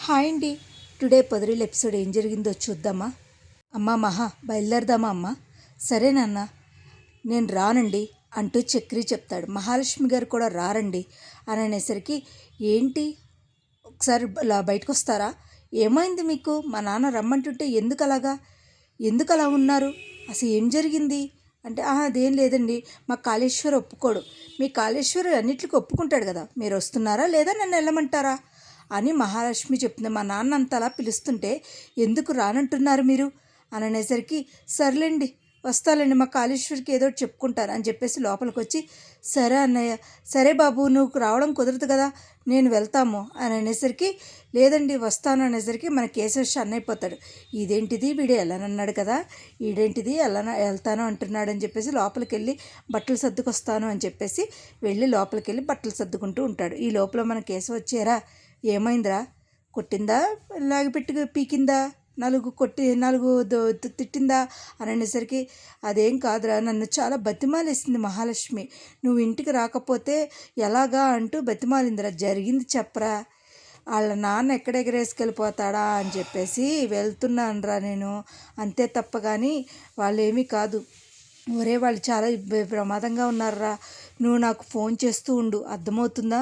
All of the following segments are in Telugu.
హాయ్ అండి. టుడే పొదరిల్ ఎపిసోడ్ ఏం జరిగిందో చూద్దామా? అమ్మా మహా బయలుదేరదామా అమ్మ? సరేనన్నా, నేను రానండి అంటూ చక్రి చెప్తాడు. మహాలక్ష్మి గారు కూడా రారండి అని అనేసరికి, ఏంటి ఒకసారి బయటకు వస్తారా? ఏమైంది మీకు? మా నాన్న రమ్మంటుంటే ఎందుకు అలా ఉన్నారు? అసలు ఏం జరిగింది అంటే, అదేం లేదండి, మా కాళేశ్వర్ ఒప్పుకోడు. మీ కాళేశ్వర్ అన్నిటికీ ఒప్పుకుంటాడు కదా, మీరు వస్తున్నారా లేదా నన్ను వెళ్ళమంటారా అని మహాలక్ష్మి చెప్తుంది. మా నాన్న అంతలా పిలుస్తుంటే ఎందుకు రానంటున్నారు మీరు అని అనేసరికి, సర్లేండి వస్తాలండి, మా కాళేశ్వరికి ఏదో చెప్పుకుంటాను అని చెప్పేసి లోపలికి వచ్చి, సరే అన్నయ్య, సరే బాబు నువ్వు రావడం కుదరదు కదా, నేను వెళ్తాము అని అనేసరికి, లేదండి వస్తాను అనేసరికి మన కేశవ షన్ అయిపోతాడు. ఇదేంటిది, వీడు వెళ్ళనన్నాడు కదా, ఈడేంటిది వెళ్తాను అంటున్నాడు అని చెప్పేసి లోపలికి వెళ్ళి బట్టలు సర్దుకొస్తాను అని చెప్పేసి వెళ్ళి లోపలికి వెళ్ళి బట్టలు సర్దుకుంటూ ఉంటాడు. ఈ లోపల మన కేశవ వచ్చారా, ఏమైందిరా, కొట్టిందా, లాగిపెట్టి పీకిందా, నాలుగు తిట్టిందా అని అనేసరికి, అదేం కాదురా, నన్ను చాలా బతిమాలేసింది మహాలక్ష్మి, నువ్వు ఇంటికి రాకపోతే ఎలాగా అంటూ బతిమాలిందిరా, జరిగింది చెప్పరా, వాళ్ళ నాన్న ఎక్కడెగరేసుకెళ్ళిపోతాడా అని చెప్పేసి వెళ్తున్నానురా నేను, అంతే తప్ప కానీ వాళ్ళు ఏమీ కాదు. ఒరే వాళ్ళు చాలా ప్రమాదంగా ఉన్నారా, నువ్వు నాకు ఫోన్ చేస్తూ ఉండు, అర్థమవుతుందా,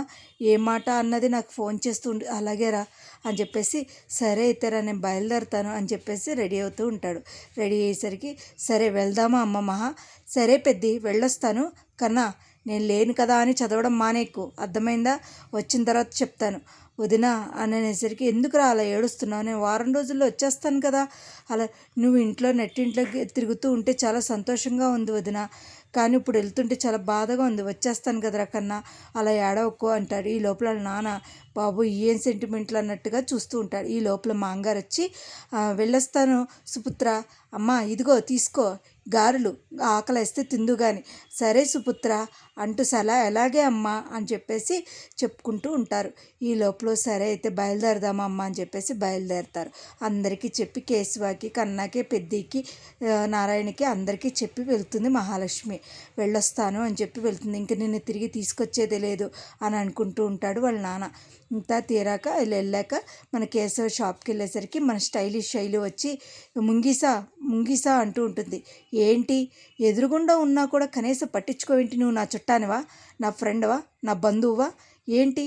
ఏ మాట అన్నది నాకు ఫోన్ చేస్తూ ఉండు, అలాగేరా అని చెప్పేసి, సరే అయితేరా నేను బయలుదేరుతాను అని చెప్పేసి రెడీ అవుతూ ఉంటాడు. రెడీ అయ్యేసరికి, సరే వెళ్దామా అమ్మ మహా, సరే పెద్ది వెళ్ళొస్తాను, కన్నా నేను లేను కదా అని చదవడం మానేకు, అర్థమైందా, వచ్చిన తర్వాత చెప్తాను వదిన అని అనేసరికి, ఎందుకురా అలా ఏడుస్తున్నావు, నేను వారం రోజుల్లో వచ్చేస్తాను కదా, అలా నువ్వు నెట్టింట్లోకి తిరుగుతూ ఉంటే చాలా సంతోషంగా ఉంది వదిన, కానీ ఇప్పుడు వెళ్తుంటే చాలా బాధగా ఉంది, వచ్చేస్తాను కదరా కన్నా, అలా ఏడవకు అంటాడు. ఈ లోపల నాన్న, బాబు ఏం సెంటిమెంట్లు అన్నట్టుగా చూస్తూ ఉంటాడు. ఈ లోపల మాంగారు వచ్చి, వెళ్ళొస్తాను సుపుత్ర, అమ్మ ఇదిగో తీసుకో గారెలు, ఆకలిస్తే తిందు కానీ, సరే సుపుత్ర అంటూ ఎలాగే అమ్మ అని చెప్పేసి చెప్పుకుంటూ ఉంటారు. ఈ లోపల సరే అయితే బయలుదేరదామా అమ్మ అని చెప్పేసి బయలుదేరుతారు. అందరికీ చెప్పి, కేశవాకి, కన్నాకి, పెద్దికి, నారాయణకి అందరికీ చెప్పి వెళ్తుంది మహాలక్ష్మి. వెళ్ళొస్తాను అని చెప్పి వెళ్తుంది. ఇంక నిన్ను తిరిగి తీసుకొచ్చేదే లేదు అని అనుకుంటూ ఉంటాడు వాళ్ళ నాన్న. ఇంత తీరాక వెళ్ళాక మన కేశవ షాప్కి వెళ్ళేసరికి మన స్టైలిష్ శైలి వచ్చి, ముంగీసా అంటూ ఉంటుంది. ఏంటి, ఎదురుగుండా ఉన్నా కూడా కనీసం పట్టించుకోవేంటి, నువ్వు నా చుట్టానివా, నా ఫ్రెండ్వా, నా బంధువువా, ఏంటి,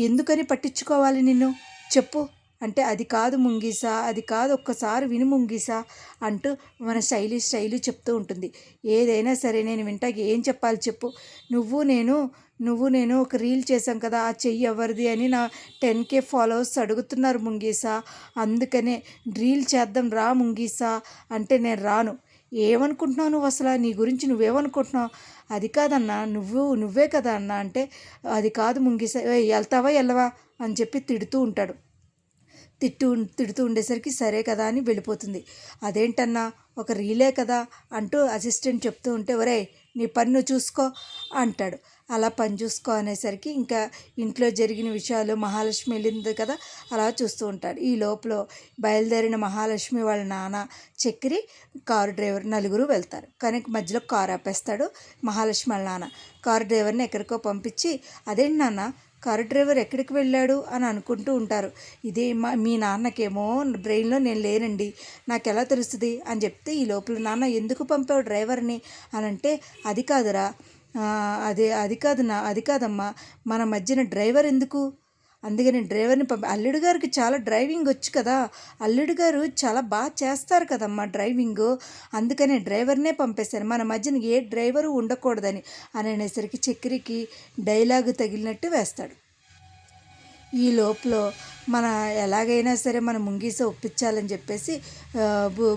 ఎందుకని పట్టించుకోవాలి నిన్ను, చెప్పు అంటే, అది కాదు ముంగీసా, అది కాదు, ఒక్కసారి విను ముంగీసా అంటూ మన స్టైలు చెప్తూ ఉంటుంది. ఏదైనా సరే నేను వింటాకి, ఏం చెప్పాలి చెప్పు, నువ్వు నేను ఒక రీల్ చేశాం కదా, ఆ చెయ్యి ఎవరిది అని నా 10K ఫాలోవర్స్ అడుగుతున్నారు ముంగీసా, అందుకనే రీల్ చేద్దాం రా ముంగీసా అంటే, నేను రాను, ఏమనుకుంటున్నావు నువ్వు, అసలు నీ గురించి నువ్వేమనుకుంటున్నావు, అది కాదన్నా, నువ్వే కదా అన్న అంటే, అది కాదు ముంగీసా, వెళ్తావా వెళ్ళవా అని చెప్పి తిడుతూ ఉంటాడు. తిడుతూ ఉండేసరికి సరే కదా అని వెళ్ళిపోతుంది. అదేంటన్నా, ఒక రీలే కదా అంటూ అసిస్టెంట్ చెప్తూ ఉంటే, ఒరే నీ పని నువ్వు చూసుకో అంటాడు. అలా పని చూసుకో అనేసరికి ఇంకా ఇంట్లో జరిగిన విషయాలు, మహాలక్ష్మి వెళ్ళింది కదా అలా చూస్తూ ఉంటాడు. ఈ లోపల బయలుదేరిన మహాలక్ష్మి వాళ్ళ నాన్న, చక్రి, కారు డ్రైవర్ నలుగురు వెళ్తారు. కానీ మధ్యలో కారు ఆపేస్తాడు మహాలక్ష్మి వాళ్ళ నాన్న. కారు డ్రైవర్ని ఎక్కడికో పంపించి, అదేంటి నాన్న కారు డ్రైవర్ ఎక్కడికి వెళ్ళాడు అని అనుకుంటూ ఉంటారు. ఇదే మీ నాన్నకేమో బ్రెయిన్లో నేను లేనండి, నాకు ఎలా తెలుస్తుంది అని చెప్తే, ఈ లోపల నాన్న ఎందుకు పంపావు డ్రైవర్ని అని అంటే, అది కాదురా, అది కాదమ్మా, మన మధ్యన డ్రైవర్ ఎందుకు, అందుకని డ్రైవర్ని అల్లుడు గారికి చాలా డ్రైవింగ్ వచ్చు కదా, అల్లుడు గారు చాలా బాగా చేస్తారు కదమ్మా డ్రైవింగు, అందుకని డ్రైవర్నే పంపేశాను, మన మధ్యన ఏ డ్రైవరు ఉండకూడదని అని అనేసరికి చక్రికి డైలాగు తగిలినట్టు వేస్తాడు. ఈ లోపల మన ఎలాగైనా సరే మన ముంగీస ఒప్పించాలని చెప్పేసి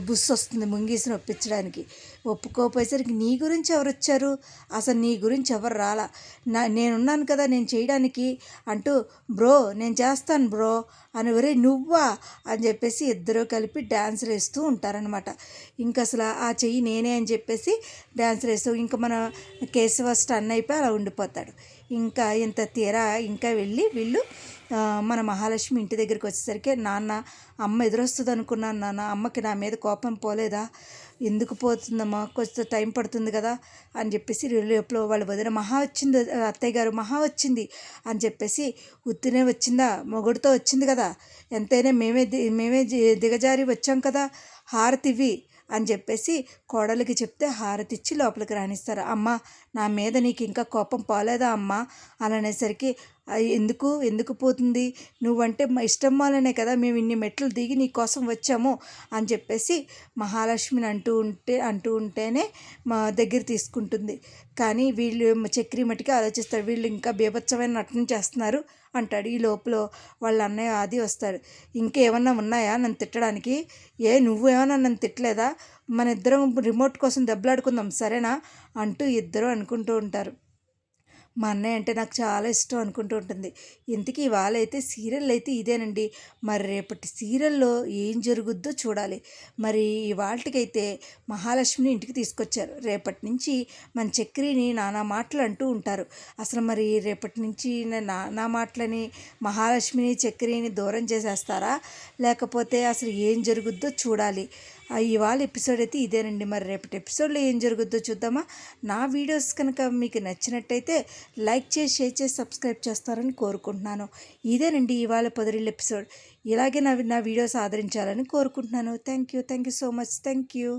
బుస్ వస్తుంది ముంగీసను ఒప్పించడానికి. ఒప్పుకోపోయేసరికి, నీ గురించి ఎవరు వచ్చారు, అసలు నీ గురించి ఎవరు రాలా, నేనున్నాను కదా నేను చేయడానికి అంటూ, బ్రో నేను చేస్తాను బ్రో అని, ఒరే నువ్వా అని చెప్పేసి ఇద్దరూ కలిపి డ్యాన్సులు వేస్తూ ఉంటారనమాట. ఇంకా అసలు ఆ చెయ్యి నేనే అని చెప్పేసి డ్యాన్సులు వేస్తూ, ఇంకా మన కేశవ స్టన్ అయిపోయి అలా ఉండిపోతాడు. ఇంకా ఇంత తీరా ఇంకా వెళ్ళి వీళ్ళు మన మహాలక్ష్మి ఇంటి దగ్గరికి వచ్చేసరికి నాన్న అమ్మ ఎదురొస్తుంది అనుకున్నాను నాన్న, అమ్మకి నా మీద కోపం పోలేదా, ఎందుకు పోతుందమ్మా, కొంచెం టైం పడుతుంది కదా అని చెప్పేసి రేపులో వాళ్ళు వదిన మహా వచ్చింది, అత్తయ్య గారు మహా వచ్చింది అని చెప్పేసి, ఉత్తినే వచ్చిందా, మొగుడుతో వచ్చింది కదా, ఎంతైనా మేమే దిగజారి వచ్చాం కదా, హారతి ఇవ్వి అని చెప్పేసి కోడలికి చెప్తే హారతి ఇచ్చి లోపలికి రాణిస్తారు. అమ్మ నా మీద నీకు ఇంకా కోపం పోలేదా అమ్మ అని అనేసరికి, ఎందుకు పోతుంది, నువ్వంటే మా ఇష్టం వల్లనే కదా మేము ఇన్ని మెట్లు దిగి నీ కోసం వచ్చాము అని చెప్పేసి మహాలక్ష్మిని అంటూ ఉంటేనే మా దగ్గర తీసుకుంటుంది. కానీ వీళ్ళు చక్రి మట్టికి ఆలోచిస్తారు, వీళ్ళు ఇంకా బీభత్సమైన నటన చేస్తున్నారు అంటాడు. ఈ లోపల వాళ్ళ అన్నయ్య ఆది వస్తాడు. ఇంకేమన్నా ఉన్నాయా నన్ను తిట్టడానికి, నువ్వేమన్నా నన్ను తిట్టలేదా, మన ఇద్దరం రిమోట్ కోసం దెబ్బలాడుకుందాం సరేనా అంటూ ఇద్దరు అనుకుంటూ ఉంటారు. మా అన్నయ్య అంటే నాకు చాలా ఇష్టం అనుకుంటూ ఉంటుంది. ఇంతకీ ఇవాళ అయితే సీరియల్ అయితే ఇదేనండి. మరి రేపటి సీరియల్లో ఏం జరుగుద్దో చూడాలి. మరి ఇవాళకైతే మహాలక్ష్మిని ఇంటికి తీసుకొచ్చారు. రేపటి నుంచి మన చక్రిని నానా మాటలు అంటూ ఉంటారు. అసలు మరి రేపటి నుంచి నానా మాటలని మహాలక్ష్మిని చక్రిని దూరం చేసేస్తారా, లేకపోతే అసలు ఏం జరుగుద్దో చూడాలి. ఇవాళ ఎపిసోడ్ అయితే ఇదేనండి. మరి రేపటి ఎపిసోడ్లో ఏం జరుగుద్దో చూద్దామా. నా వీడియోస్ కనుక మీకు నచ్చినట్టయితే లైక్ చేసి, షేర్ చేసి, సబ్స్క్రైబ్ చేస్తారని కోరుకుంటున్నాను. ఇదేనండి ఇవాళ పొదరిల్లు ఎపిసోడ్. ఇలాగే నా వీడియోస్ ఆదరించాలని కోరుకుంటున్నాను. Thank you so much. Thank you.